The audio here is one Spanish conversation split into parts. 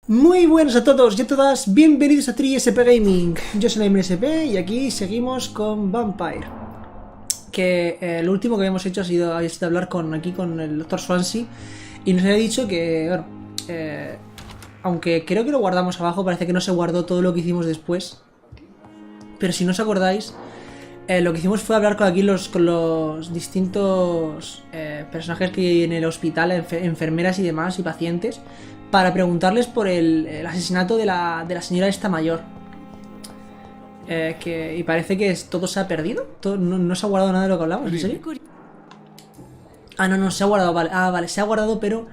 Muy buenas a todos y a todas, bienvenidos a TriSPGaming. Yo soy MSP y aquí seguimos con Vampyr. Que lo último que habíamos hecho ha sido hablar con el Dr. Swansea. Y nos había dicho que, bueno, aunque creo que lo guardamos abajo, parece que no se guardó todo lo que hicimos después. Pero si no os acordáis, lo que hicimos fue hablar con los distintos personajes que hay en el hospital, enfermeras y demás, y pacientes, para preguntarles por el asesinato de la señora esta mayor. Y parece que todo se ha perdido. No se ha guardado nada de lo que hablamos, ¿en serio? Ah, no, se ha guardado, vale. Ah, vale, se ha guardado, pero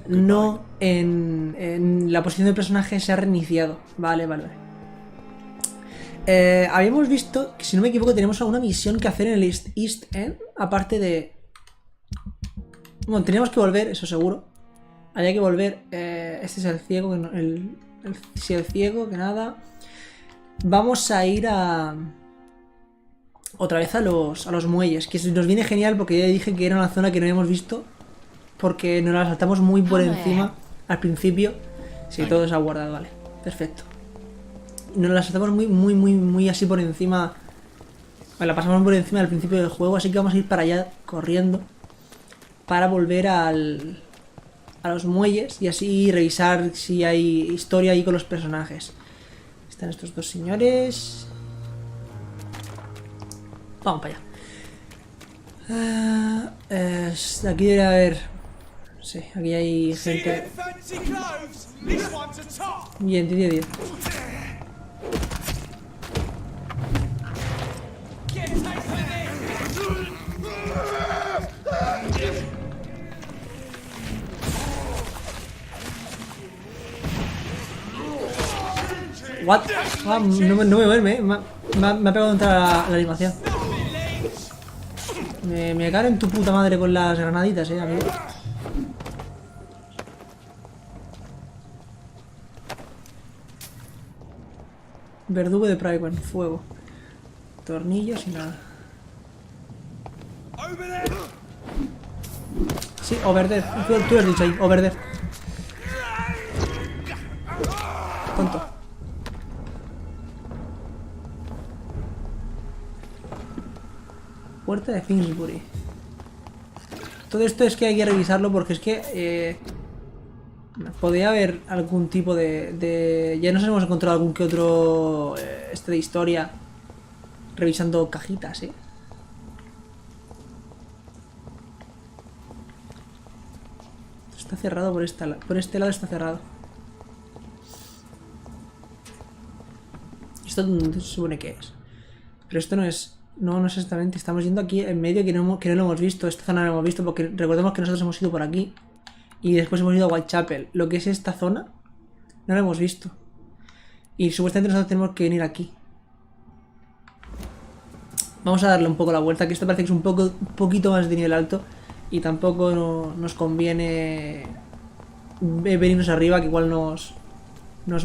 no en la posición del personaje se ha reiniciado. Vale. Habíamos visto que, si no me equivoco, tenemos alguna misión que hacer en el East End, aparte de... Bueno, teníamos que volver, eso seguro. Había que volver. Este es el ciego, el ciego, que nada. Vamos a ir otra vez a los muelles, que nos viene genial porque ya dije que era una zona que no habíamos visto, porque nos la saltamos muy por encima al principio. Sí, todo se ha guardado, vale, perfecto. Nos la saltamos muy así por encima. Vale, la pasamos por encima del principio del juego, así que vamos a ir para allá corriendo para volver a los muelles y así revisar si hay historia ahí con los personajes. Están estos dos señores. Vamos para allá. Aquí debe haber... Sí, aquí hay gente. Bien, 10. What? Ah, no me duerme, me ha pegado contra la animación. Me cago en tu puta madre con las granaditas, amigo. Verdugo de Private, fuego. Tornillos y nada. Sí, over there. Tú has dicho ahí, over there. Tonto. Puerta de Finsbury. Todo esto es que hay que revisarlo porque es que podría haber algún tipo de... Ya nos hemos encontrado algún que otro de historia revisando cajitas, Está cerrado por este lado está cerrado. ¿Esto dónde se supone que es? Pero esto no es... No es exactamente. Estamos yendo aquí en medio que no lo hemos visto. Esta zona no la hemos visto porque recordemos que nosotros hemos ido por aquí y después hemos ido a Whitechapel. Lo que es esta zona no la hemos visto. Y supuestamente nosotros tenemos que venir aquí. Vamos a darle un poco la vuelta, que esto parece que es un poquito más de nivel alto y tampoco nos conviene venirnos arriba, que igual nos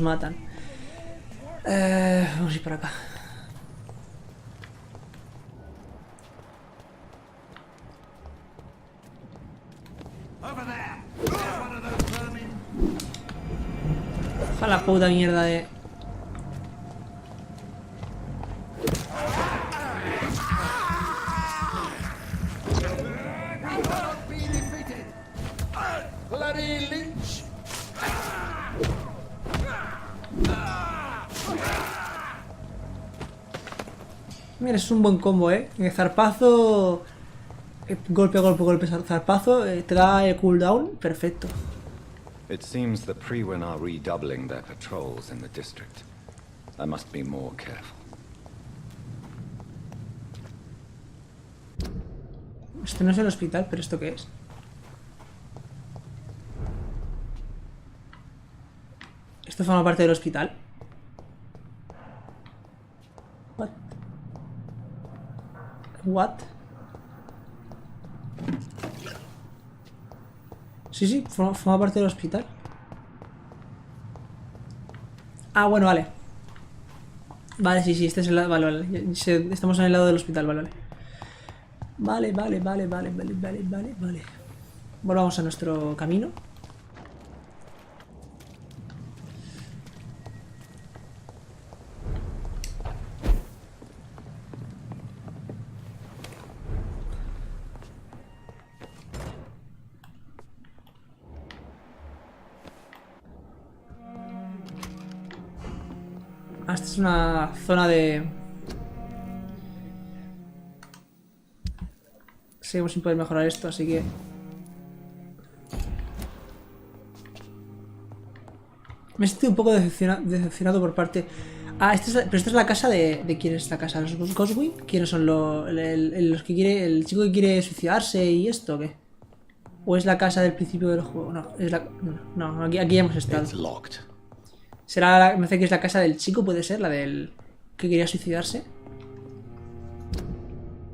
matan. Vamos a ir por acá. A la puta mierda de... Mira, es un buen combo, zarpazo... golpe, zarpazo, te da el cooldown, perfecto. It seems the Priwen are redoubling their patrols in the district. I must be more careful. Esto no es el hospital, pero ¿esto qué es? ¿Esto forma parte del hospital? What? Sí, forma parte del hospital. Ah, bueno, vale. Vale, sí, este es el lado... Vale. Estamos en el lado del hospital, vale. Vale. Volvamos a nuestro camino. Ah, esta es una zona de... Seguimos sin poder mejorar esto, así que... Me he sentido un poco decepcionado por parte... Ah, pero esta es la casa de... ¿Quién es esta casa? ¿Los Goswin? ¿Quiénes son los que quiere... El chico que quiere suicidarse y esto o qué? ¿O es la casa del principio del juego? No, es la... No, aquí ya hemos estado. Será me parece que es la casa del chico, puede ser, la del... que quería suicidarse.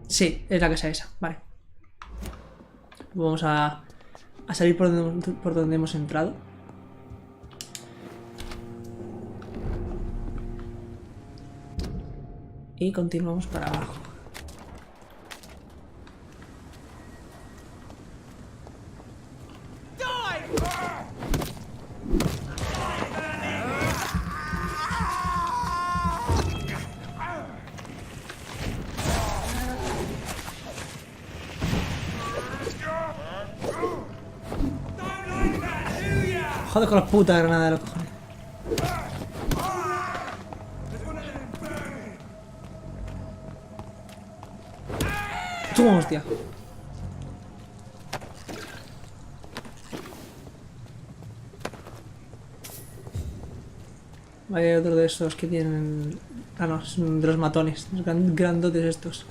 Sí, es la casa esa, vale. Vamos a salir por donde hemos entrado. Y continuamos para abajo. Joder con la puta granada de los cojones. ¡Toma, hostia! Hay otro de esos que tienen... Ah, no, son de los matones, los grandotes estos.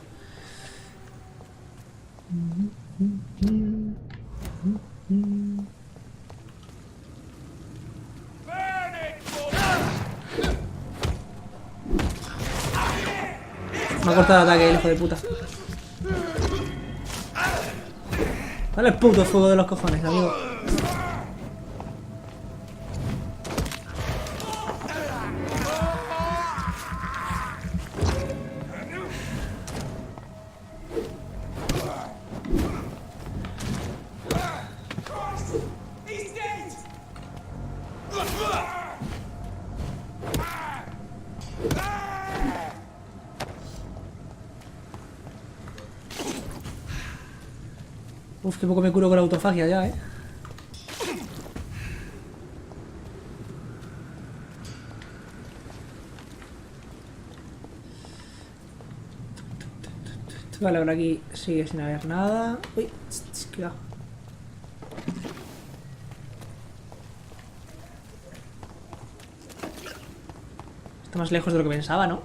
Me ha cortado el ataque, el hijo de puta. Dale el puto fuego de los cojones, amigo. Uf, que poco me curo con la autofagia ya, eh. Vale, ahora aquí sigue sin haber nada. Uy, cuidado. Está más lejos de lo que pensaba, ¿no?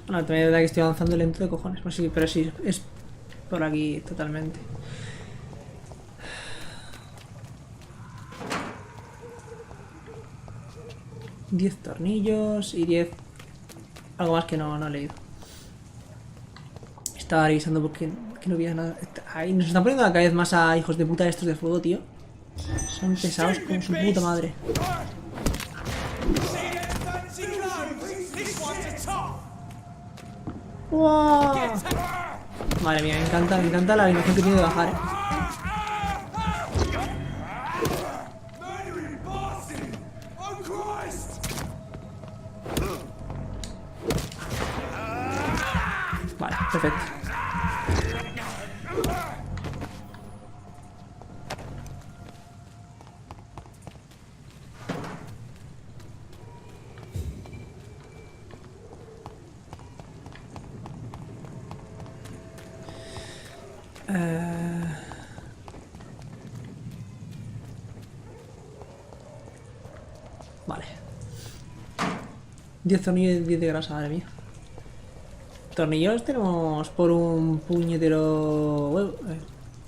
Bueno, también es verdad que estoy avanzando lento de cojones. Pues sí, pero sí, es por aquí totalmente. $10 tornillos y 10... Algo más que no he leído. Estaba revisando porque no había nada. Ahí nos están poniendo cada vez más a hijos de puta estos de fuego, tío. Son pesados como su puta madre. ¡Wow! Madre mía, me encanta la animación que tiene de bajar, eh. Vale, perfecto. Vale. 10 tornillos y 10 de grasa, madre mía. Tornillos tenemos por un puñetero huevo,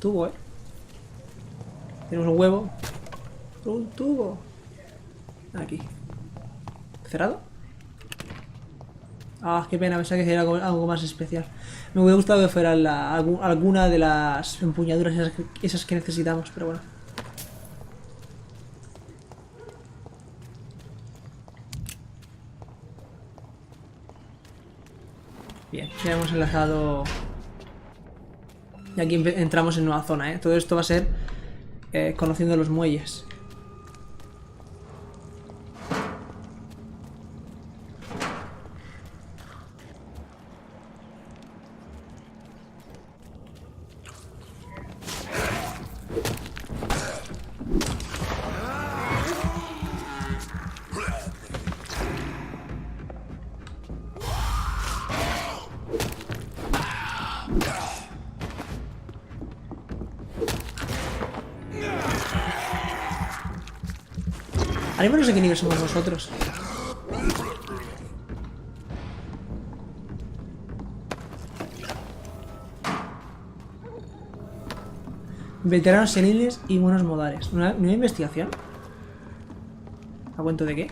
tubo, Tenemos un huevo por un tubo. Aquí. ¿Cerrado? Ah, qué pena, pensaba que era algo más especial. Me hubiera gustado que fuera alguna de las empuñaduras esas que necesitamos, pero bueno. Bien, ya hemos enlazado. Y aquí entramos en nueva zona, ¿eh? Todo esto va a ser conociendo los muelles. Ahora mismo no sé qué nivel somos nosotros. Veteranos seniles y buenos modales. ¿Una investigación? ¿A cuento de qué?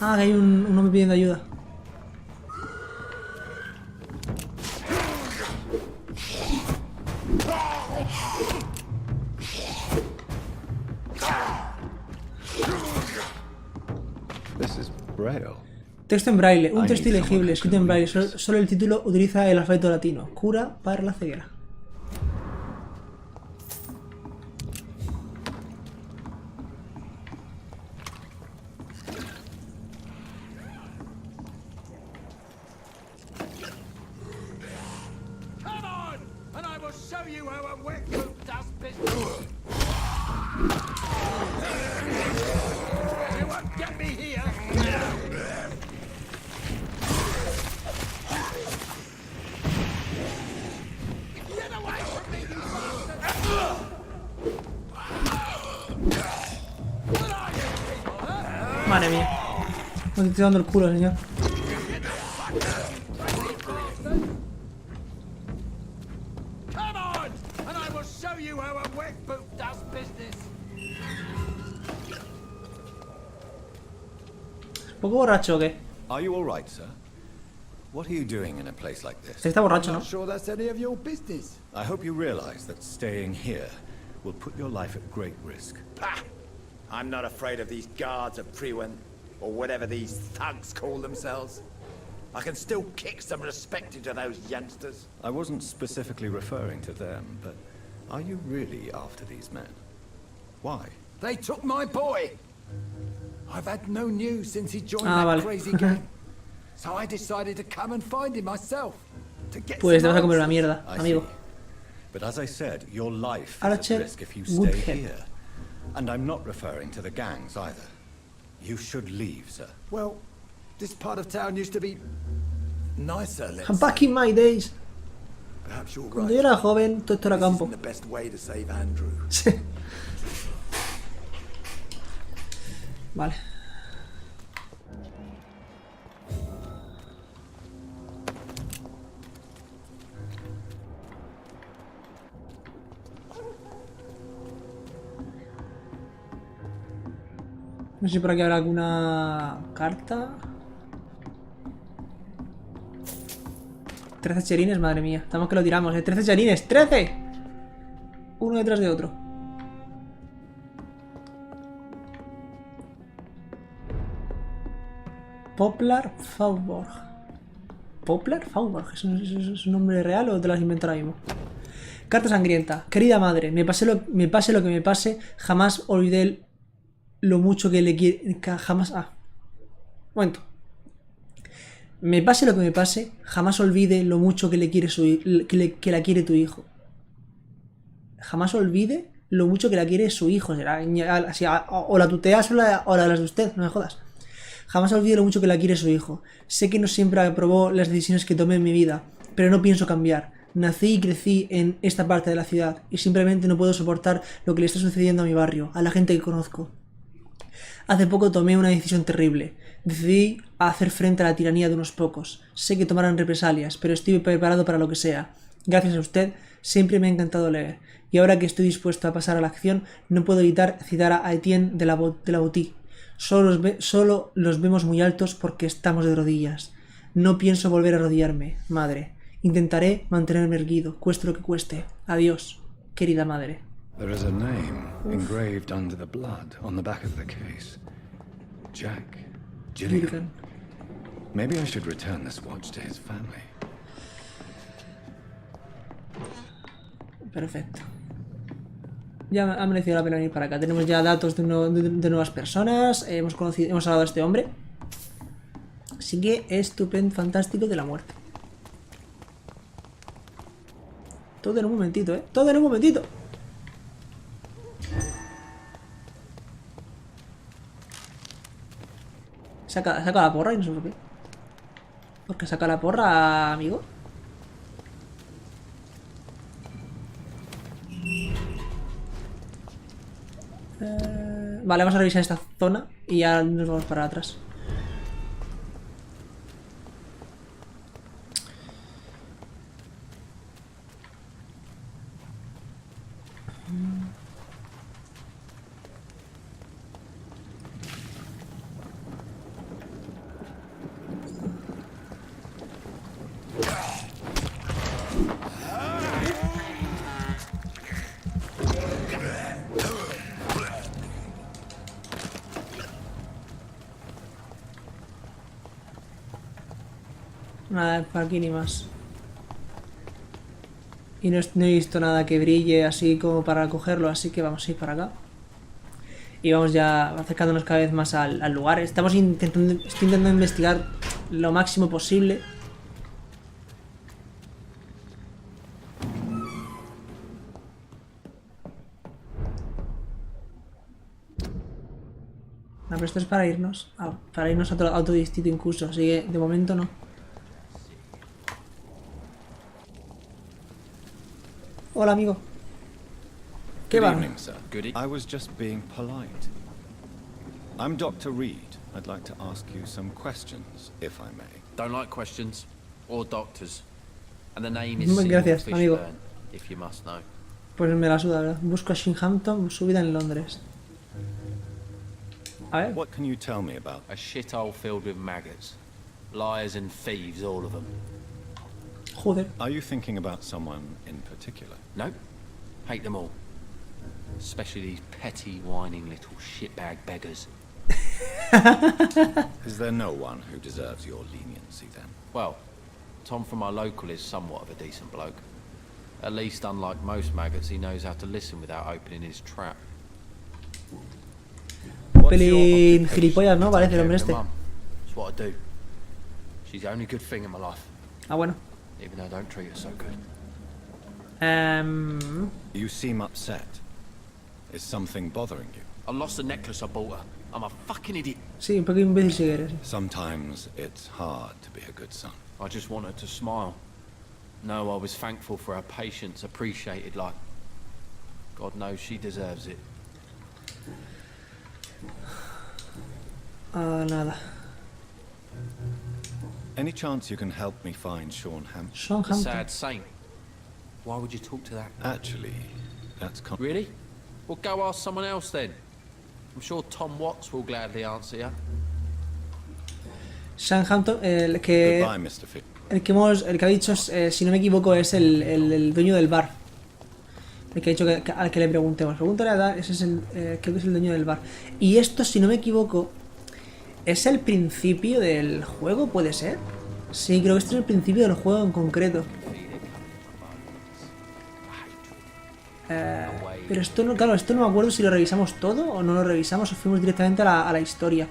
Ah, que hay un hombre pidiendo ayuda. This is Braille. Texto en braille, un texto ilegible, escrito en braille. Solo el título utiliza el alfabeto latino. Cura para la ceguera. Madre mía. Me estoy dando el culo, señor. ¿Un poco borracho o qué? Are you all right, sir? What are you doing in a place like this? Está borracho, ¿no? Not sure that's any of your business. I hope you realize that staying here will put your life at great risk. Pah! I'm not afraid of these guards of Priwen, or whatever these thugs call themselves. I can still kick some respect into those youngsters. I wasn't specifically referring to them, but are you really after these men? Why? They took my boy. I've had no news since he joined that vale. crazy gang. So I decided to come and find him myself. To get Pues te some vas a comer una answers. mierda, I amigo. see. But as I said, your life is Archer at risk if you would stay help. here. And I'm not referring to the gangs either. You should leave, sir. Well, this part of town used to be nicer, let's Back say. in my days. Perhaps you're Cuando yo right. era joven, todo esto era This campo. isn't the best way to save Andrew. Sí. Vale. No sé si por aquí habrá alguna carta. 13 cherines, madre mía. Estamos que lo tiramos, 13 cherines, ¡13! Uno detrás de otro. Poplar Fauborg. ¿Poplar Fauborg? ¿Es un nombre real o te lo has inventado ahora mismo? Carta sangrienta. Querida madre, me pase lo que me pase, jamás olvidé lo mucho que le quiere... Jamás... Momento. Me pase lo que me pase, jamás olvide lo mucho que le quiere que la quiere tu hijo. Jamás olvide lo mucho que la quiere su hijo. O la tuteas o la las de usted, no me jodas. Jamás olvide lo mucho que la quiere su hijo. Sé que no siempre aprobó las decisiones que tomé en mi vida, pero no pienso cambiar. Nací y crecí en esta parte de la ciudad y simplemente no puedo soportar lo que le está sucediendo a mi barrio, a la gente que conozco. Hace poco tomé una decisión terrible. Decidí hacer frente a la tiranía de unos pocos. Sé que tomarán represalias, pero estoy preparado para lo que sea. Gracias a usted, siempre me ha encantado leer. Y ahora que estoy dispuesto a pasar a la acción, no puedo evitar citar a Etienne de la boutique. Solo los vemos muy altos porque estamos de rodillas. No pienso volver a arrodillarme, madre. Intentaré mantenerme erguido, cueste lo que cueste. Adiós, querida madre. There is a name engraved under the blood on the back of the case. Jack Gilligan. Maybe I should return this watch to his family. Perfecto. Ya ha merecido la pena venir para acá. Tenemos ya datos de nuevas personas. Hemos hablado a este hombre. Así que estupendo, fantástico de la muerte. Todo en un momentito, ¿eh? Todo en un momentito. Saca la porra y no sé por qué. ¿Por qué saca la porra, amigo? Vale, vamos a revisar esta zona y ya nos vamos para atrás. Nada, por aquí ni más. Y no he visto nada que brille así como para cogerlo, así que vamos a ir para acá. Y vamos ya acercándonos cada vez más al lugar. Estoy intentando investigar lo máximo posible. No, pero esto es para irnos. Para irnos a otro distrito incluso, así que de momento no. Hola, amigo. ¿Qué va? Good evening, sir. I was just being polite. I'm Dr. Reed. I'd like to ask you some questions, if I may. Don't like questions or doctors. And the name is Gracias, amigo. if you must know. Pues me la suda, ¿verdad? Busco a Shinhampton, su vida en Londres. A ver. What can you tell me about? A shithole filled with maggots. Liars and thieves, all of them. Joder. Are you thinking about someone in particular? No. Hate them all. Especially these petty, whining little shitbag beggars. Is there no one who deserves your leniency then? Well, Tom from our local is somewhat of a decent bloke. At least, unlike most maggots, he knows how to listen without opening his trap. Pelín gilipollas, ¿no? Parece el hombre este. That's what I do. She's the only good thing in my life. Ah, bueno. Even though I don't treat her so good. You seem upset. Is something bothering you? I lost the necklace I bought her. I'm a fucking idiot. Sí, un poco imbécil si eres. Sometimes it's hard to be a good son. I just want her to smile. No, I was thankful for her patience, appreciated like... God knows she deserves it. Nada. Any chance you can help me find Sean Hampton? Sean The Hampton. sad saint. Why would you talk to that? Actually, that's Really? Well, go ask someone else then. I'm sure Tom Watts will gladly answer you. Sean Hampton, el que... Goodbye, Mr. Fish. El que ha dicho, si no me equivoco, es el dueño del bar. El que ha dicho al que le preguntemos. Pregúntale a Dar, ese es creo que es el dueño del bar. Y esto, si no me equivoco, ¿es el principio del juego? ¿Puede ser? Sí, creo que este es el principio del juego en concreto. Pero esto no, claro, esto no me acuerdo si lo revisamos todo o no lo revisamos o fuimos directamente a la historia.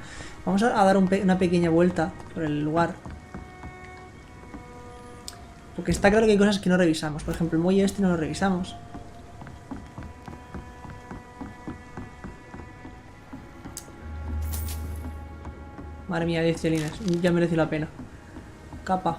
Vamos a dar una pequeña vuelta por el lugar. Porque está claro que hay cosas que no revisamos. Por ejemplo, el muelle este no lo revisamos. Madre mía, 10 chelines. Ya mereció la pena. Capa.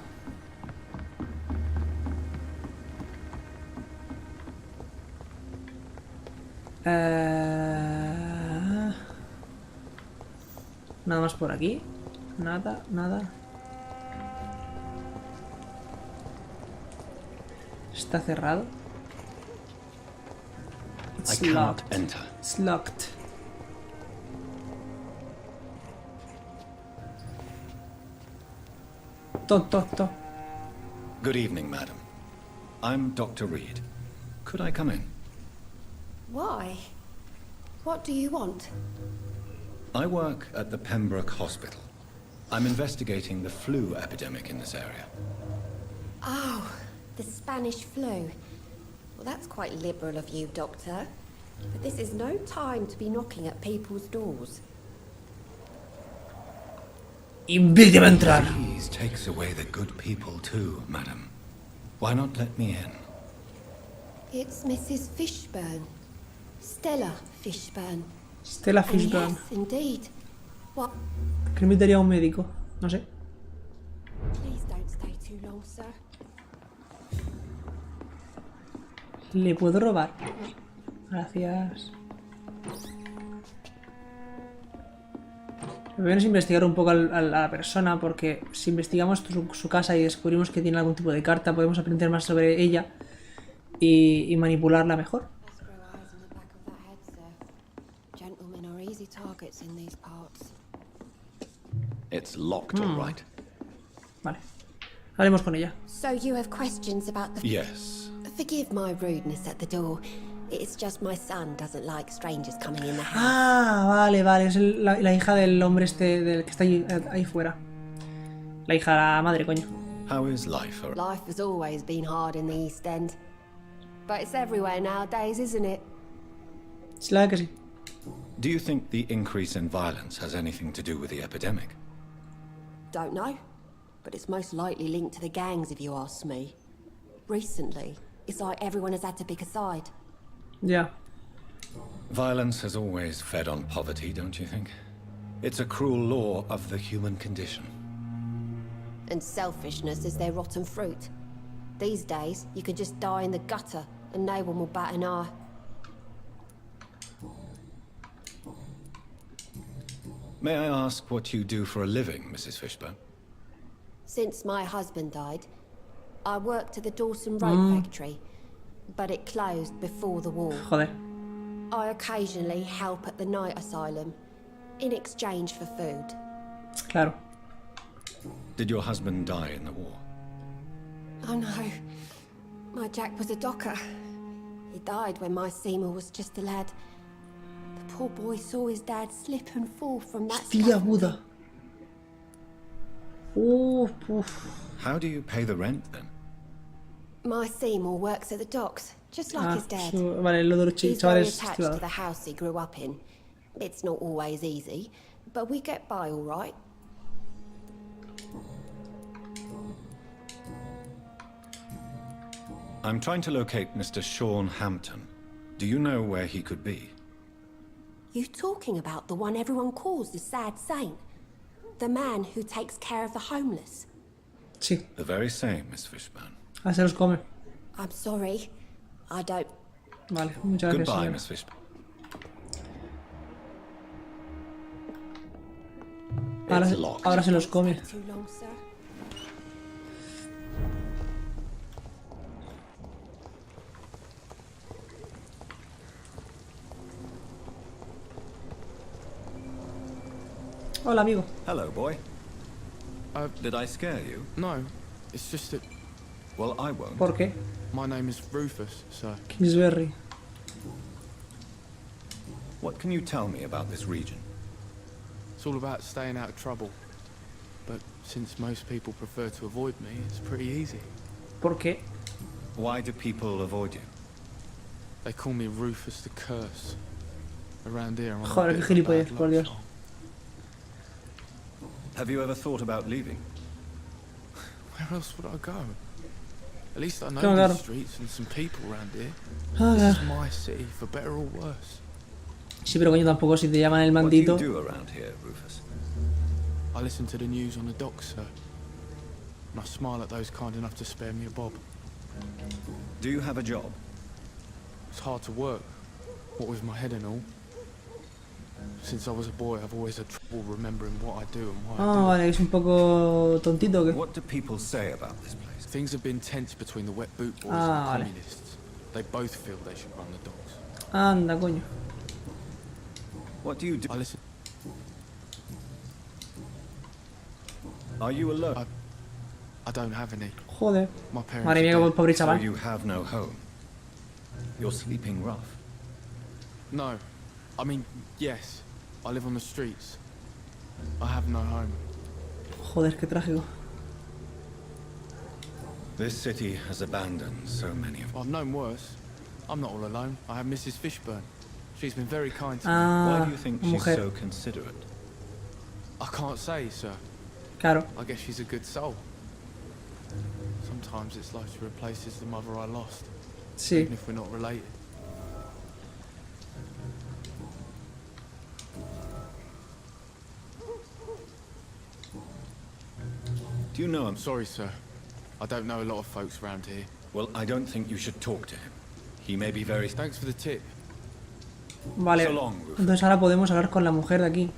Nada más por aquí. Nada, nada. Está cerrado. I cannot enter. It's locked. To. Good evening, madam. I'm Dr. Reed. Could I come in? Why? What do you want? I work at the Pembroke Hospital. I'm investigating the flu epidemic in this area. Oh, the Spanish flu. Well, that's quite liberal of you, Doctor. But this is no time to be knocking at people's doors. Invíteme a entrar. Disease takes away the good people too, madam. Why not let me in? It's Mrs. Fishburne. Stella Fishburne. Stella And Fishburne. yes, indeed. What? ¿Qué invitaría a un médico? No sé. Please don't stay too long, sir. ¿Le puedo robar? Gracias. Lo que viene es investigar un poco a la persona, porque si investigamos su casa y descubrimos que tiene algún tipo de carta, podemos aprender más sobre ella y manipularla mejor. Escrow eyes in the back of that head, sir. Gentlemen are easy targets in these parts. It's locked, all right? Vale. Hablemos con ella. So you have questions about the... Yes. Forgive my rudeness at the door. It's just my son doesn't like strangers coming in the house. Ah, vale, vale. Es la hija del hombre del que está ahí fuera. La hija de la madre, coño. How is life? Life has always been hard in the East End. But it's everywhere nowadays, isn't it? Es la que sí. Do you think the increase in violence has anything to do with the epidemic? Don't know. But it's most likely linked to the gangs, if you ask me. Recently, it's like everyone has had to pick a side. Ya. Violence has always fed on poverty, don't you think? It's a cruel law of the human condition. And selfishness is their rotten fruit. These days, you can just die in the gutter and no one will bat an eye. May I ask what you do for a living, Mrs. Fishburne? Since my husband died, I worked at the Dawson Road factory, but it closed before the war. Joder. I occasionally help at the night asylum, in exchange for food. Claro. Did your husband die in the war? Oh no, my Jack was a docker. He died when my Seymour was just a lad. The poor boy saw his dad slip and fall from that Tía scaffolding. Buda. Uf. How do you pay the rent then? My Seymour works at the docks, just like his dad. Vale, lo de los He's very chavales attached to the estudiados. house he grew up in. It's not always easy, but we get by all right. I'm trying to locate Mr. Sean Hampton. Do you know where he could be? You talking about the one everyone calls the sad saint? The man who takes care of the homeless? Sí, The very same, Miss Fishburne. a se los come. I'm sorry, I don't... Vale, muchas gracias. Goodbye, señora. Miss Fishburne. Ahora, It's locked. ahora se los come. Too long, sir. Hola, amigo. Hello, boy. Did I scare you? No, it's just that Well, I won't. ¿Por qué? my name is Rufus, sir. Kingsbury. What can you tell me about this region? It's all about staying out of trouble. But since most people prefer to avoid me, it's pretty easy. ¿Por qué? Why do people avoid you? They call me Rufus the Curse. Around here, I'm a Joder, bit qué of a gilipollas, bad por luck Dios. charm. Have you ever thought about leaving? Where else would I go? At least I know Claro. these streets and some people around here. Ah, This is my city, for better or worse. sí, pero coño, tampoco si te llaman el What do you mandito. do around here, Rufus? I listen to the news on the docks, sir. And I smile at those kind enough to spare me a bob. Do you have a job? It's hard to work, what with my head and all. Since I was a boy, I've always had trouble remembering what I do and why I do Ah, it. vale, es un poco tontito, ¿o qué? What do people say about this place? Things have been tense between the wet boot boys Ah, and vale. the communists. They both feel they should run the docks. Anda, coño. What do you do? I listen. Are you alone? I don't have any. Joder. My parents Madre are mía, dead. qué pobre So chaval. you have no home. You're sleeping rough. No, I mean, yes. I live on the streets. I have no home. Joder, qué trágico. This city has abandoned so many of us. I've known worse. I'm not all alone. I have Mrs. Fishburne. She's been very kind to me. Why Ah, do you think she's mujer. so considerate? I can't say, sir. Claro. I guess she's a good soul. Sometimes it's like she replaces the mother I lost, Sí. even if we're not related. Do you know him? I'm sorry, sir. I don't know a lot of folks around here. Well, I don't think you should talk to him. He may be very... Thanks for the tip. Vale. So long, Rufus. Entonces ahora podemos hablar con la mujer de aquí.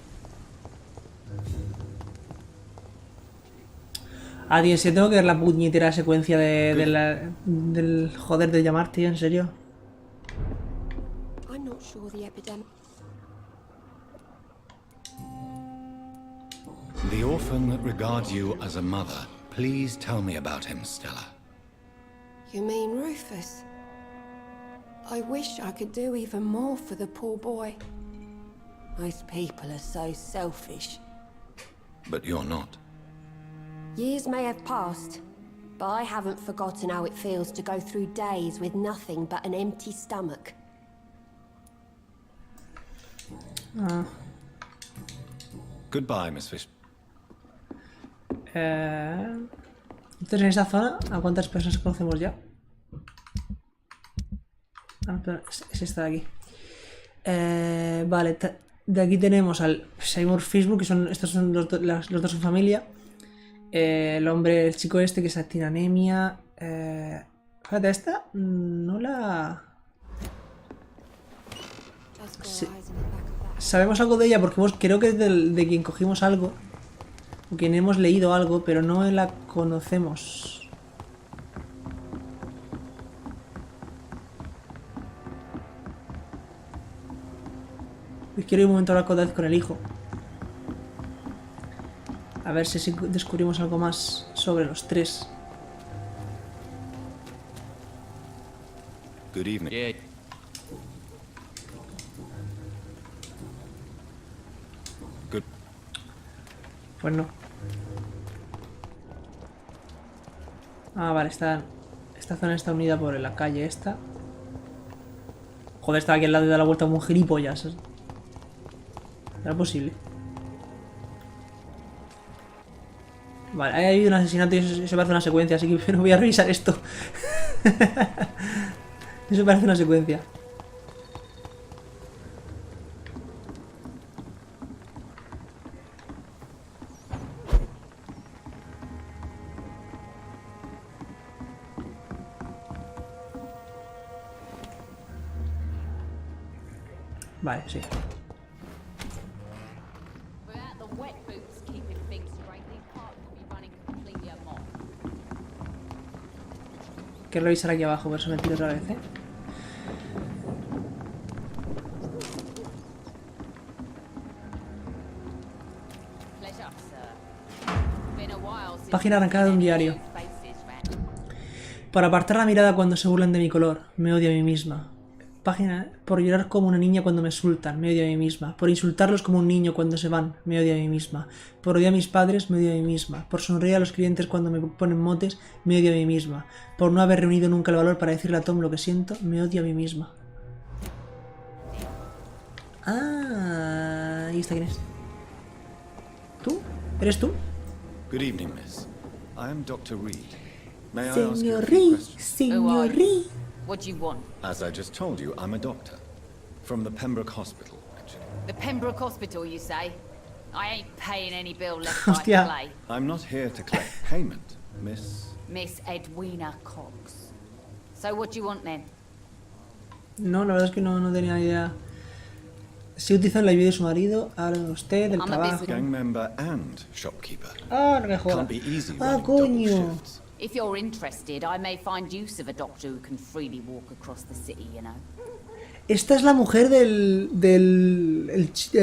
Ah, tío, si tengo que ver la puñetera secuencia del joder de llamar, tío, en serio. I'm not sure the epidemic. The orphan that regards you as a mother. Please tell me about him, Stella. You mean Rufus? I wish I could do even more for the poor boy. Most people are so selfish. But you're not. Years may have passed, but I haven't forgotten how it feels to go through days with nothing but an empty stomach. Goodbye, Miss Fish. Entonces en esa zona, ¿a cuántas personas conocemos ya? Ah, pero es esta de aquí. Vale, de aquí tenemos al Seymour Facebook, que son estos son los dos son familia. El hombre, el chico este que tiene anemia. Fíjate, esta no la... Sí. Sabemos algo de ella porque creo que es de quien cogimos algo. O quien hemos leído algo, pero no la conocemos. Quiero ir un momento a hablar con el hijo. A ver si descubrimos algo más sobre los tres. Good evening. Yeah. Good. Pues no. Ah, vale, esta zona está unida por la calle esta. Joder, estaba aquí al lado y da la vuelta como un gilipollas. ¿Era posible? Vale, ahí hay un asesinato y eso parece una secuencia, así que no voy a revisar esto. Eso parece una secuencia. Vale, sí. Quiero revisar aquí abajo, por eso me tiro otra vez, ¿eh? Página arrancada de un diario. Por apartar la mirada cuando se burlan de mi color, me odio a mí misma. Página por llorar como una niña cuando me insultan, me odio a mí misma. Por insultarlos como un niño cuando se van, me odio a mí misma. Por odiar a mis padres, me odio a mí misma. Por sonreír a los clientes cuando me ponen motes, me odio a mí misma. Por no haber reunido nunca el valor para decirle a Tom lo que siento, me odio a mí misma. Ah, ¿y esta quién es? ¿Tú? ¿Eres tú? Good evening, miss. I am Dr. Reed. May I ask you a Señor few Reed, questions? señor Reed. What do you want? As I just told you, I'm a doctor. From the Pembroke Hospital, actually. The Pembroke Hospital, you say? I ain't paying any bill left by Hostia. play. I'm not here to collect payment, miss. Miss Edwina Cox. So what do you want then? No, la verdad es que no tenía idea. Si utilizan la vida de su marido, habla usted del I'm a trabajo. Gang member and shopkeeper. Ah, no me jodas. Can't be easy Ah, running double coño. shifts. If you're interested, I may find use of a doctor who can freely walk across the city, you know. Esta es la mujer del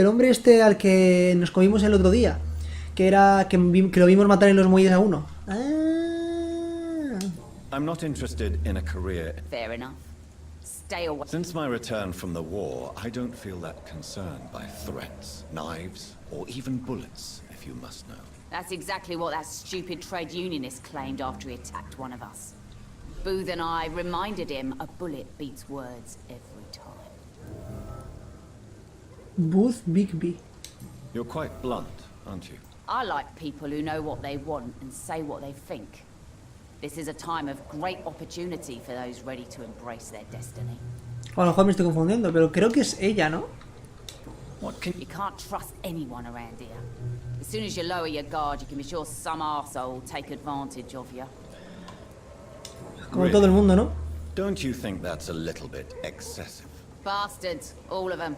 hombre este al que nos comimos el otro día. Que lo vimos matar en los muelles a uno. Ah. I'm not interested in a career. Fair enough. Stay away. Since my return from the war, I don't feel that concerned by threats, knives, or even bullets, if you must know. That's exactly what that stupid trade unionist claimed after he attacked one of us. Booth and I reminded him a bullet beats words every time. Booth Bigby. You're quite blunt, aren't you? I like people who know what they want and say what they think. This is a time of great opportunity for those ready to embrace their destiny. O a lo mejor me estoy confundiendo, pero creo que es ella, ¿no? What can You can't trust anyone around here. As soon as you lower your guard, you can be sure some arsehole will take advantage of you. Como todo el mundo, ¿no? Don't you think that's a little bit excessive? Bastards, all of them.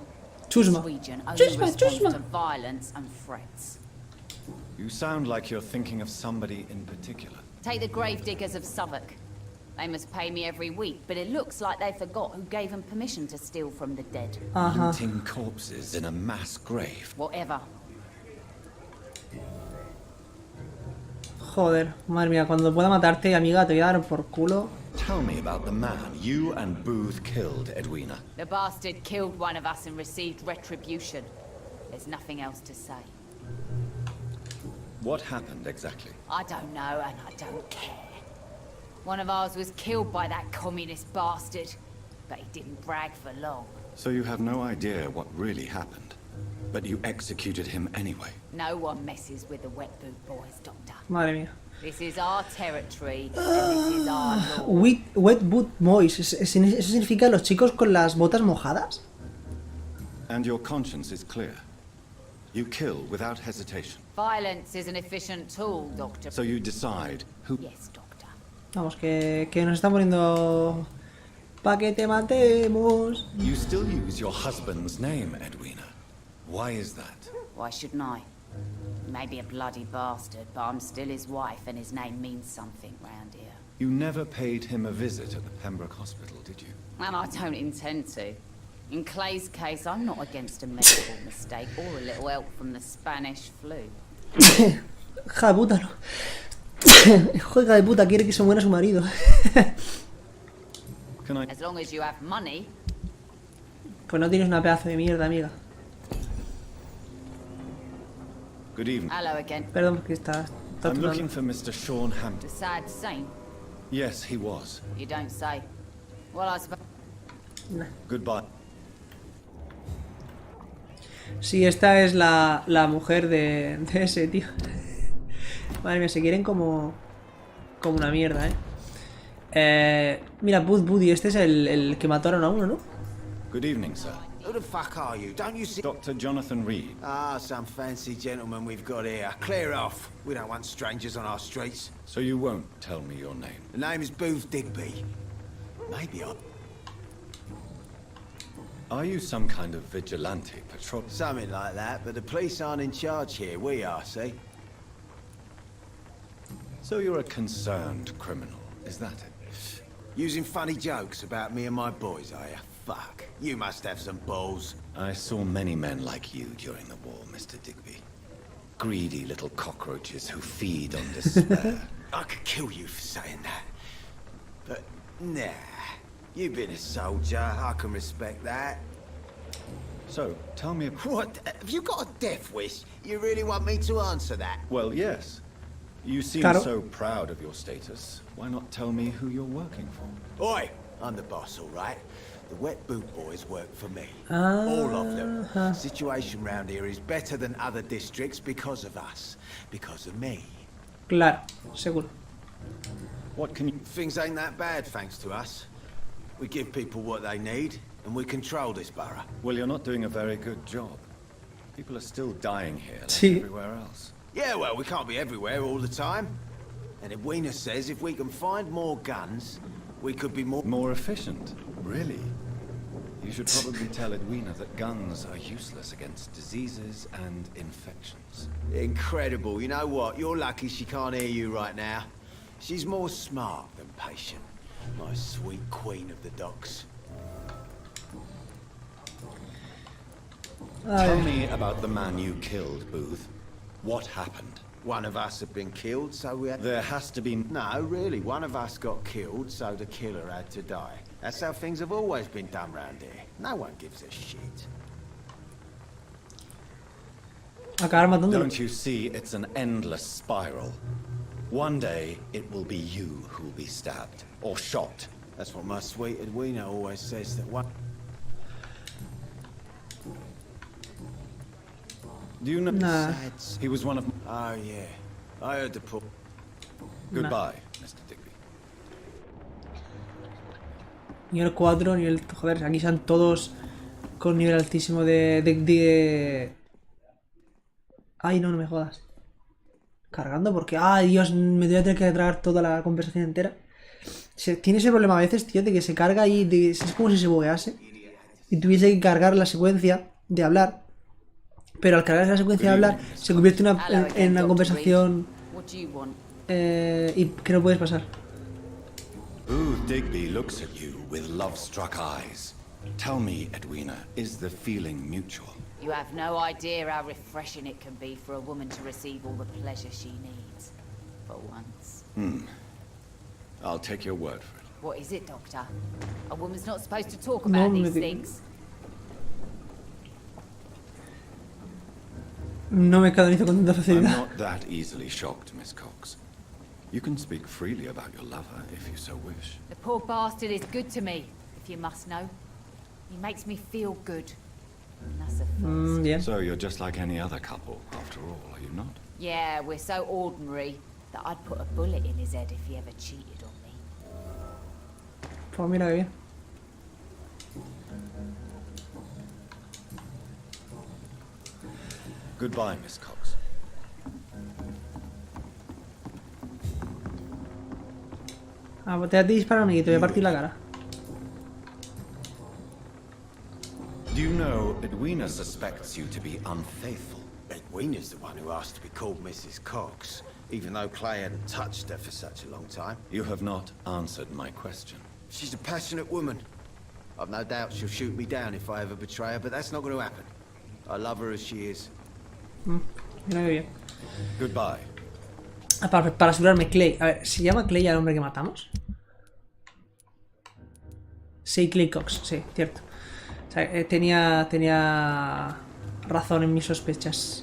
Chusma. Norwegian only Chusma, responds chusma. to violence and threats. You sound like you're thinking of somebody in particular. Take the gravediggers of Southwark. They must pay me every week, but it looks like they forgot who gave them permission to steal from the dead. Ajá. Looting corpses in a mass grave. Whatever. Joder, madre mía, cuando pueda matarte, amiga, te voy a dar por culo. Tell me about the man you and Booth killed, Edwina. The bastard killed one of us and received retribution. There's nothing else to say. What happened exactly? I don't know, and I don't care. One of ours was killed by that communist bastard, but he didn't brag for long. So you have no idea what really happened, but you executed him anyway. No one messes with the wet boot boys, Doctor. Madre mía. This is our territory, and this is our law. Wet boot boys. ¿Eso significa los chicos con las botas mojadas? And your conscience is clear. You kill without hesitation. Violence is an efficient tool, Doctor. So you decide who... Yes, Doctor. Vamos, que nos están poniendo... Pa' que te matemos. You still use your husband's name, Edwina. Why is that? Why shouldn't I? He may be a bloody bastard, but I'm still his wife, and his name means something round here. You never paid him a visit at the Pembroke Hospital, did you? And I don't intend to. In Clay's case, I'm not against a medical mistake or a little help from the Spanish flu. Hija de puta, no. Hija de puta, quiere que se muera su marido. Can I... As long as you have money. Pues no tienes una pedazo de mierda, amiga. Good evening. Hello again. Perdón, que está I'm tocando. looking for Mr. Sean The Hampton. sad saint. Yes, he was. You don't say. Well, I suppose. Goodbye. Sí, esta es la mujer de ese tío. Madre mía, se quieren como una mierda, mira, Buddy, este es el que mataron a uno, ¿no? Good evening, sir. Who the fuck are you? Don't you see? Dr. Jonathan Reed. Ah, some fancy gentleman we've got here. Clear off. We don't want strangers on our streets. So you won't tell me your name? The name is Booth Digby. Maybe I... Are you some kind of vigilante patrol? Something like that, but the police aren't in charge here. We are, see? So you're a concerned criminal, is that it? Using funny jokes about me and my boys, are you? Fuck. You must have some balls. I saw many men like you during the war, Mr. Digby. Greedy little cockroaches who feed on despair. I could kill you for saying that. But, nah. You've been a soldier. I can respect that. So, tell me... What? Have you got a death wish? You really want me to answer that? Well, yes. You seem Claro. so proud of your status. Why not tell me who you're working for? Oi! I'm the boss, all right? The wet boot boys work for me. All of them. Situation round here is better than other districts because of us. Because of me. Claro, seguro. What can you... Things ain't that bad thanks to us. We give people what they need, and we control this borough. Well, you're not doing a very good job. People are still dying here like Sí. everywhere else. Yeah, well, we can't be everywhere all the time. And Edwina says if we can find more guns, we could be more... More efficient? Really? You should probably tell Edwina that guns are useless against diseases and infections. Incredible. You know what? You're lucky she can't hear you right now. She's more smart than patient. My sweet queen of the docks. Tell me about the man you killed, Booth. What happened? One of us had been killed, so we had... There has to be... No, really, one of us got killed, so the killer had to die. That's how things have always been done round here. No one gives a shit. Acabar matándolo. Don't you see it's an endless spiral? One day, it will be you who will be stabbed, or shot. That's what my sweet Edwina always says, that one... Do you know... Nah. He was one of... Oh, yeah. I heard the poor... Goodbye, Mr. Digby. Nivel 4, nivel... Joder, aquí están todos con nivel altísimo de... Ay, no me jodas. Cargando porque... Ay, Dios, me voy a tener que tragar toda la conversación entera. Tiene ese problema a veces, tío, de que se carga y es como si se buguease. Y tuviese que cargar la secuencia de hablar. Pero al cargar la secuencia de hablar, se convierte en una conversación What do you want? y que no puedes pasar. Booth Digby looks at you with love-struck eyes. Tell me, Edwina, is the feeling mutual? You have no idea how refreshing it can be for a woman to receive all the pleasure she needs. For once. I'll take your word for it. What is it, Doctor? A woman's not supposed to talk about these things. No me canalizo con tanta I'm facilidad. not that easily shocked, Miss Cox. You can speak freely about your lover if you so wish. The poor bastard is good to me, if you must know. He makes me feel good. And that's a first. Bien. So you're just like any other couple, after all, are you not? Yeah, we're so ordinary that I'd put a bullet in his head if he ever cheated on me. Pues mira que bien. Goodbye, Miss Cox. Ah, pues te has disparado, amiguito, voy a partir la cara. Do you know Edwina suspects you to be unfaithful? Edwina's the one who asked to be called Mrs. Cox, even though Clay hadn't touched her for such a long time. You have not answered my question. She's a passionate woman. I've no doubt she'll shoot me down if I ever betray her, but that's not going to happen. I love her as she is. Mira que bien. Goodbye. Ah, para asegurarme, Clay. A ver, ¿se llama Clay al hombre que matamos? Sí, Clay Cox, sí, cierto. O sea, tenía razón en mis sospechas.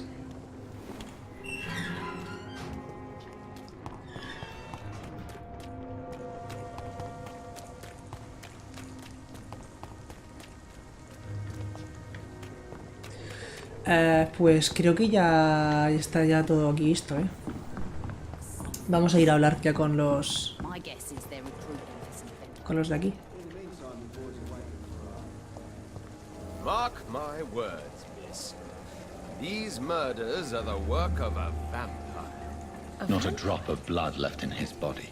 Pues creo que ya está ya todo aquí listo, ¿eh? Vamos a ir a hablar ya con los... My guess is they're recruiting for something. con los de aquí. Mark my words, miss. These murders are the work of a vampire. Not a drop of blood left in his body.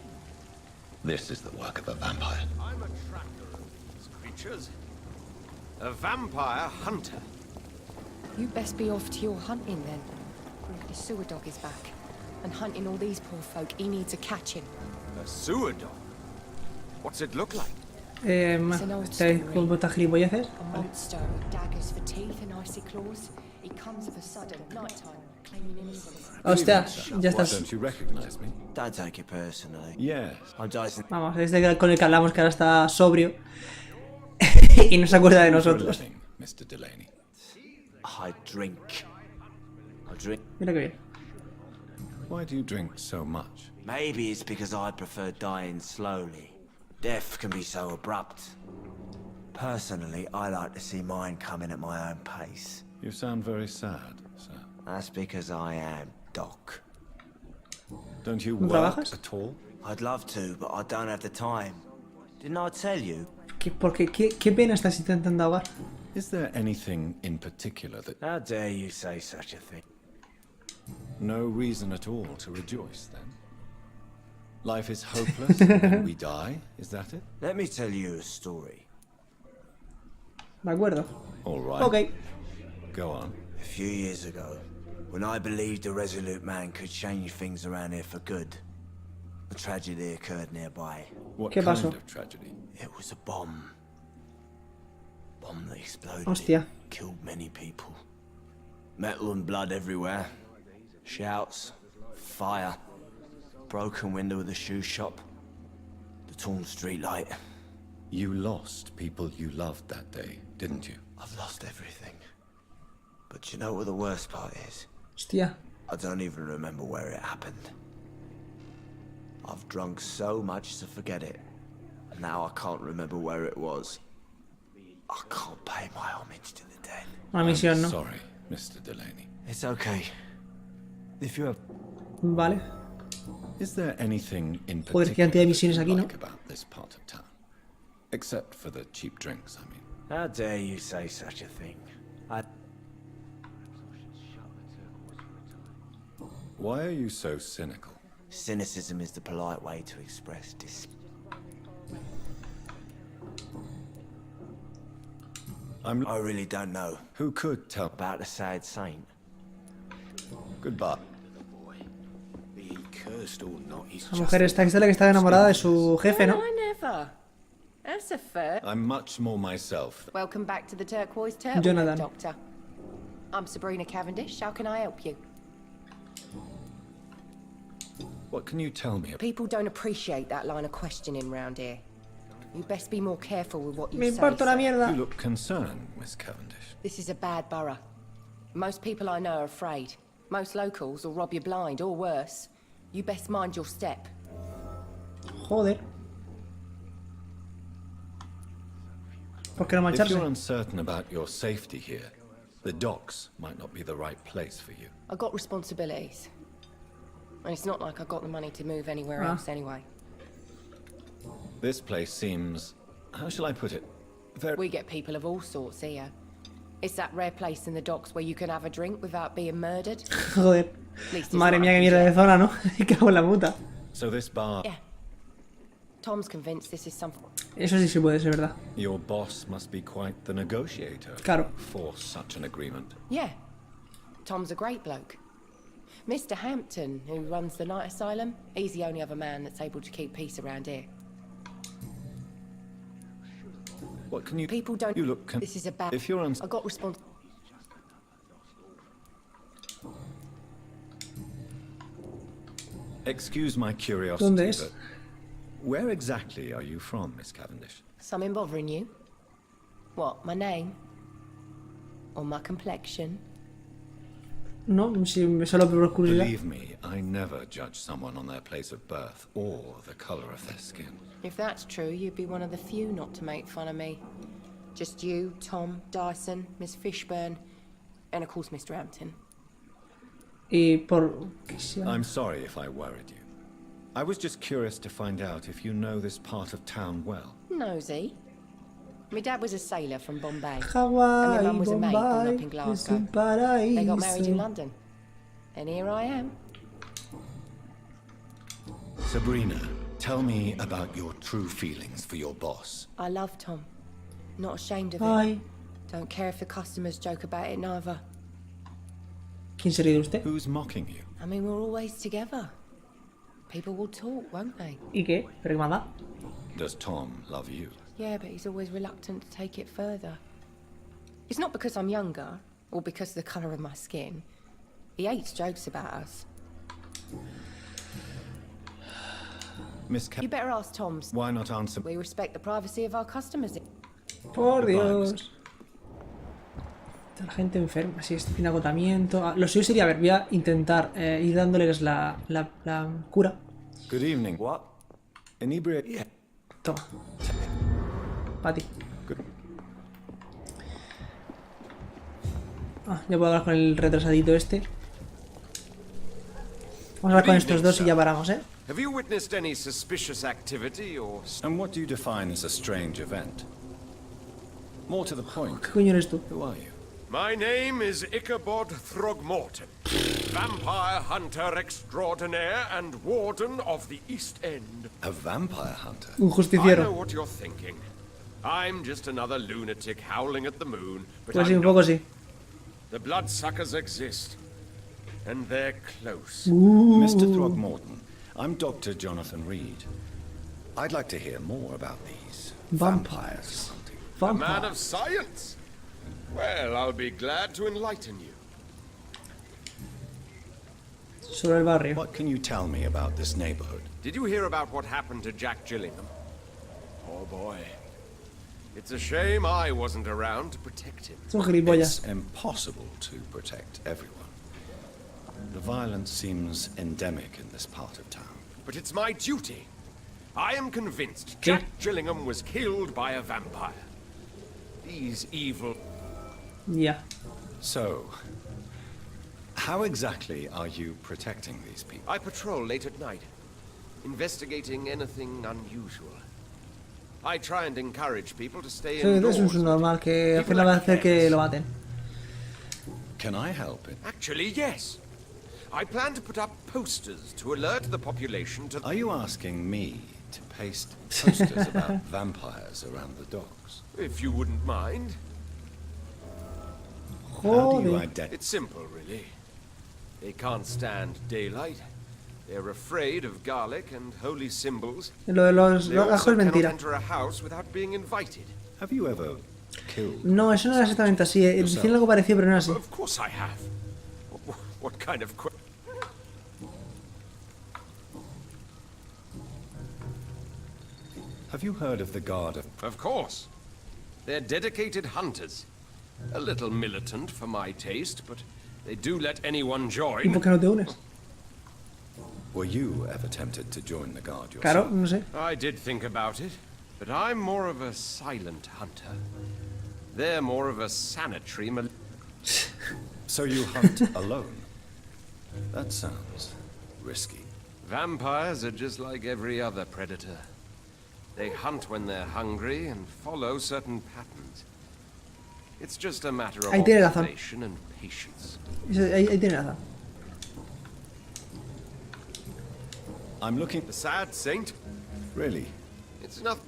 This is the work of a vampire. I'm a tracker of these creatures. A vampire hunter. You best be off to your hunting then. The sewer dog is back. And hunting all these poor folk, he needs a catching. A sewer dog? What's it look like? ¿Estáis con vuestras gilipolleces? A monster with daggers for teeth and icy claws. He comes of a sudden at night time, claiming innocence. Hostia, ya Why estás. don't you recognize me? Don't take it personally. Yes. I'm Dyson. Vamos, este con el que hablamos que ahora está sobrio. Y no se acuerda de nosotros. For a living, Mr. Delaney. I drink. Mira que bien. Why do you drink so much? Maybe it's because I prefer dying slowly. Death can be so abrupt. Personally, I like to see mine coming at my own pace. You sound very sad, sir. That's because I am Doc. Don't you ¿No work trabajas? at all? I'd love to, but I don't have the time. Didn't I tell you? ¿Qué pena estás intentando ahogar? Is there anything in particular that... How dare you say such a thing? No reason at all to rejoice, then? Life is hopeless and we die, is that it? Let me tell you a story. De acuerdo. All right. Ok. Go on. A few years ago, when I believed a resolute man could change things around here for good, a tragedy occurred nearby. What ¿Qué kind pasó? of tragedy? It was a bomb. Bomb that exploded. Hostia. Killed many people. Metal and blood everywhere. Shouts. Fire. Broken window of the shoe shop. The torn street light. You lost people you loved that day, didn't you? I've lost everything. But you know what the worst part is? Hostia. I don't even remember where it happened. I've drunk so much to forget it. And now I can't remember where it was. I can't pay my homage to the dead. Una misión, ¿no? Sorry, Mr. Delaney. It's okay. If you have... Vale. Is there anything in Joder, particular qué cantidad de misiones that aquí, you ¿no? like about this part of town? Except for the cheap drinks, I mean. How dare you say such a thing? Why are you so cynical? Cynicism is the polite way to express I really don't know Who could tell? about the sad saint. Goodbye. Be he cursed or not, he's La mujer esta que está enamorada de su jefe, ¿no? I never. That's a first. I'm much more myself. Welcome back to the Turquoise Turtle, Jonathan. Doctor. I'm Sabrina Cavendish. How can I help you? What can you tell me about? People don't appreciate that line of questioning round here. You best be more careful with what you Me say. importa una sir. You mierda. look concerned, Miss Cavendish. This is a bad borough. Most people I know are afraid. Most locals will rob you blind, or worse. You best mind your step. Joder. ¿Por qué no If you're marcharse? uncertain about your safety here, the docks might not be the right place for you. I got responsibilities. And it's not like I got the money to move anywhere Ah. else anyway. This place seems, how shall I put it? Very... We get people of all sorts here. It's that rare place in the docks where you can have a drink without being murdered. Joder. At least it's Madre not mía, que in mierda de jail. zona, ¿no? Me cago en la puta. So this bar, Yeah. Tom's convinced this is something. Eso sí puede ser verdad. your boss must be quite the negotiator Claro. to force such an agreement. Yeah. Tom's a great bloke. Mr. Hampton, who runs the night asylum, he's the only other man that's able to keep peace around here. What can you... People don't. You look... This is a bad. If you're I got respons. Excuse my ¿Dónde curiosity, es? but where exactly are you from, Miss Cavendish? Something bothering you? What? My name? Or my complexion? No, si solo por curiosidad. Believe me, I never judge someone on their place of birth or the color of their skin. If that's true, you'd be one of the few not to make fun of me. Just you, Tom, Dyson, Miss Fishburne, and of course Mr. Hampton. Y por... ¿qué sea? I'm sorry if I worried you. I was just curious to find out if you know this part of town well. Nosy. My dad was a sailor from Bombay. Hawái, and my mum was a maid born up in Bombay, es Glasgow. un They got married in paraíso. London. And here I am. Sabrina, tell me about your true feelings for your boss. I love Tom. Not ashamed of it. Ay, Don't care if the customers joke about it neither. ¿quién se ríe de usted? Who's mocking you? I mean, we're always together. People will talk, won't they? ¿Y qué? ¿Pero qué más da? Does Tom love you? Yeah, but he's always reluctant to take it further. It's not because I'm younger, or because of the colour of my skin. He hates jokes about us. Miss You Cap... better ask Tom's. Why not answer... We respect the privacy of our customers. Por Goodbye, Dios. La gente enferma, sí, este tiene agotamiento. Ah, lo suyo sería, a ver, voy a intentar ir dándoles la cura. Good evening. What? Inebriate... Yeah. Toma. Para ti. Good. Ah, ya puedo hablar con el retrasadito este. Vamos a hablar con estos dos y ya paramos, ¿eh? Have you witnessed any suspicious activity or... And what do you define as a strange event? More to the point, ¿Qué coño eres tú? who are you? My name is Ichabod Throgmorton, vampire hunter extraordinaire and warden of the East End. A vampire hunter? Un I know justiciero. what you're thinking. I'm just another lunatic howling at the moon, but Pues sí, I'm un not. poco sí. The bloodsuckers exist, and they're close. Mr. Throgmorton, I'm Dr. Jonathan Reed. I'd like to hear more about these vampires. A man Vampire. of science? Well, I'll be glad to enlighten you. Sobre el barrio. What can you tell me about this neighborhood? Did you hear about what happened to Jack Gillingham? Oh boy. It's a shame I wasn't around to protect him. Son gilipollas. It's impossible to protect everyone. The violence seems endemic in this part of town. But it's my duty. I am convinced ¿Qué? Jack Gillingham was killed by a vampire. These evil... Ya. So, how exactly are you protecting these people? I patrol late at night, investigating anything unusual. I try and encourage people to stay Sí, es indoors. un normal que al final va a hacer que lo maten. Can I help it? Actually, yes. I plan to put up posters to alert the population to... Are you asking me to paste posters about vampires around the docks? If you wouldn't mind. How do you Joder. identify? It's simple, really. They can't stand daylight. They're afraid of garlic and holy symbols. Lo de los They gajos also es cannot mentira. enter a house without being invited. Have you ever killed? No, eso no era exactamente así. Decían algo parecido, pero no era así. Of course I have. What kind of Have you heard of the Guard of... Of course. They're dedicated hunters. A little militant for my taste, but they do let anyone ¿Y join. por qué no te unes? Were you ever tempted to join the Guard Claro, yourself? no sé. I did think about it, but I'm more of a silent hunter. They're more of a sanitary So you hunt alone? That sounds risky. Vampires are just like every other predator. They hunt when they're hungry and follow certain patterns. It's just a matter of Ahí tiene razón. observation and patience. Ahí tiene razón. I'm looking... The sad saint? Really? It's nothing.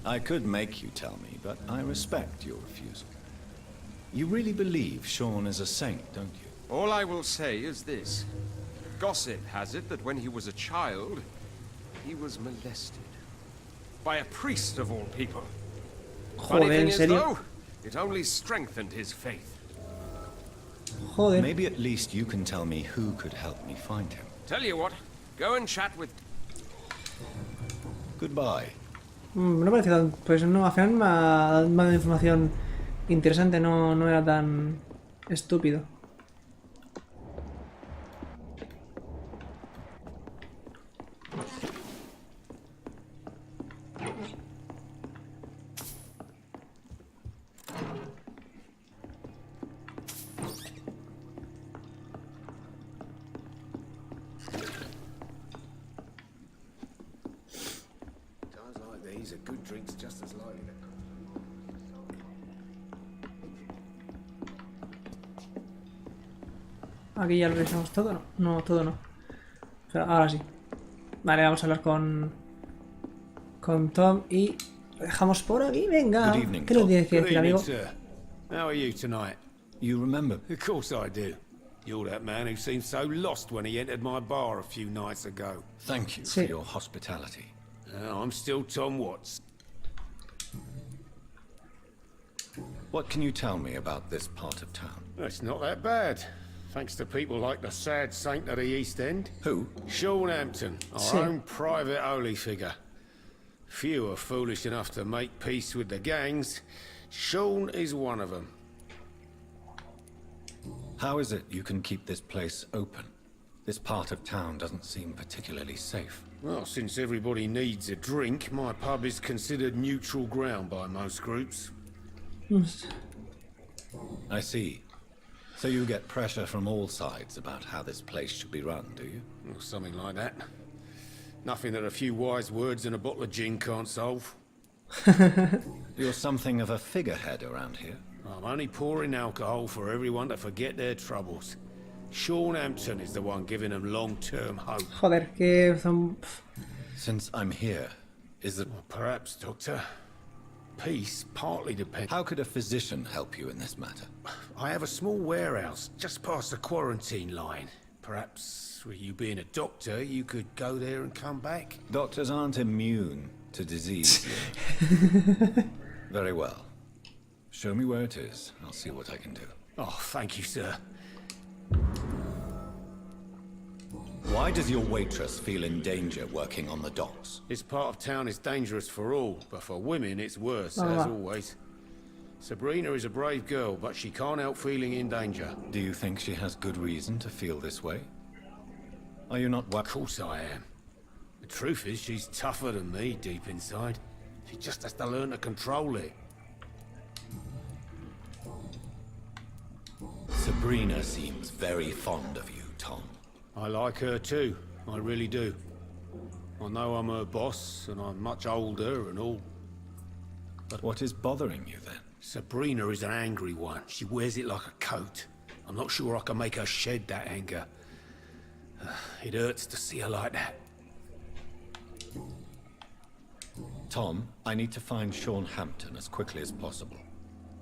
I could make you tell me, but I respect your refusal. You really believe Sean is a saint, don't you? All I will say is this. Gossip has it that when he was a child, he was molested. By a priest of all people. Funny Joder, thing ¿en is, serio? though, it only strengthened his faith. Joder. Maybe at least you can tell me who could help me find him. Tell you what, go and chat with... Goodbye. No parece tan... Pues no, al final me ha dado información interesante, no era tan estúpido. Times like these are good drinks just as likely. Aquí ya lo revisamos todo, ¿no? No, todo no. Pero ahora sí. Vale, vamos a hablar con Tom y lo dejamos por aquí. Venga. Good evening, ¿Qué nos Tom. tienes que Good decir, evening, amigo? sir. How are you tonight? You remember? Of course I do. You're that man who seemed so lost when he entered my bar a few nights ago. Thank you Sí. for your hospitality. I'm still Tom Watts. What can you tell me about this part of town? It's not that bad. Thanks to people like the sad saint of the East End. Who? Sean Hampton, our Sí. own private holy figure. Few are foolish enough to make peace with the gangs. Sean is one of them. How is it you can keep this place open? This part of town doesn't seem particularly safe. Well, since everybody needs a drink, my pub is considered neutral ground by most groups. I see. So you get pressure from all sides about how this place should be run, do you? Or something like that. Nothing that a few wise words and a bottle of gin can't solve. You're something of a figurehead around here. I'm only pouring alcohol for everyone to forget their troubles. Sean Hampton is the one giving them long-term hope. Joder, que son... Since I'm here, is it... Perhaps, Doctor. Peace partly depends. How could a physician help you in this matter? I have a small warehouse just past the quarantine line. Perhaps, with you being a doctor, you could go there and come back? Doctors aren't immune to disease. Very well. Show me where it is. I'll see what I can do. Oh, thank you, sir. Why does your waitress feel in danger working on the docks? This part of town is dangerous for all, but for women it's worse, as always. Sabrina is a brave girl, but she can't help feeling in danger. Do you think she has good reason to feel this way? Are you not Of course I am. The truth is, she's tougher than me deep inside. She just has to learn to control it. Sabrina seems very fond of you, Tom. I like her too, I really do. I know I'm her boss, and I'm much older and all. But what is bothering you then? Sabrina is an angry one. She wears it like a coat. I'm not sure I can make her shed that anger. It hurts to see her like that. Tom, I need to find Sean Hampton as quickly as possible.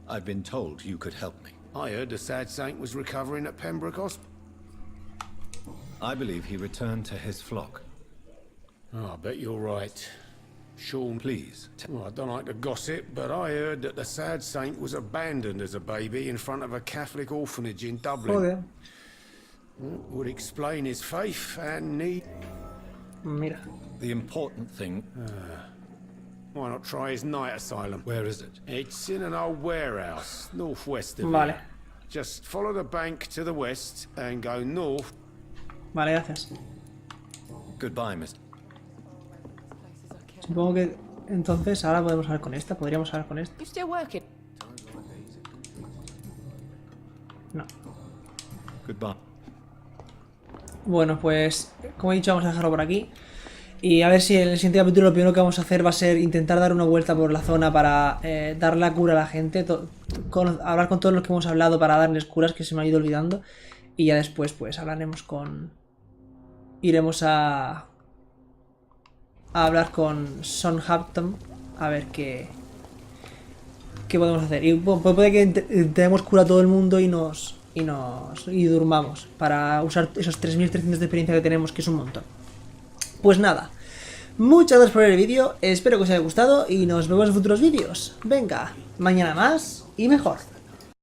I've been told you could help me. I heard the sad saint was recovering at Pembroke Hospital. I believe he returned to his flock. Oh, I bet you're right. Sean, Please. well, I don't like to gossip, but I heard that the sad saint was abandoned as a baby in front of a Catholic orphanage in Dublin. Joder. Would explain his faith and need. Mira. The important thing... Why not try his night asylum? Where is it? It's in an old warehouse, northwest of Vale. here. Just follow the bank to the west and go north. Vale, gracias. Goodbye, Miss. Supongo que entonces ahora podemos hablar con esta. Podríamos hablar con esta. You still working? No. Goodbye. Bueno, pues como he dicho, vamos a dejarlo por aquí. Y a ver si en el siguiente capítulo lo primero que vamos a hacer va a ser intentar dar una vuelta por la zona para dar la cura a la gente. Hablar con todos los que hemos hablado para darles curas, que se me ha ido olvidando. Y ya después pues hablaremos con... Iremos a hablar con Southampton a ver qué podemos hacer. Y puede que tenemos cura a todo el mundo y durmamos para usar esos 3300 de experiencia que tenemos, que es un montón. Pues nada, muchas gracias por ver el vídeo, espero que os haya gustado y nos vemos en futuros vídeos. Venga, mañana más y mejor.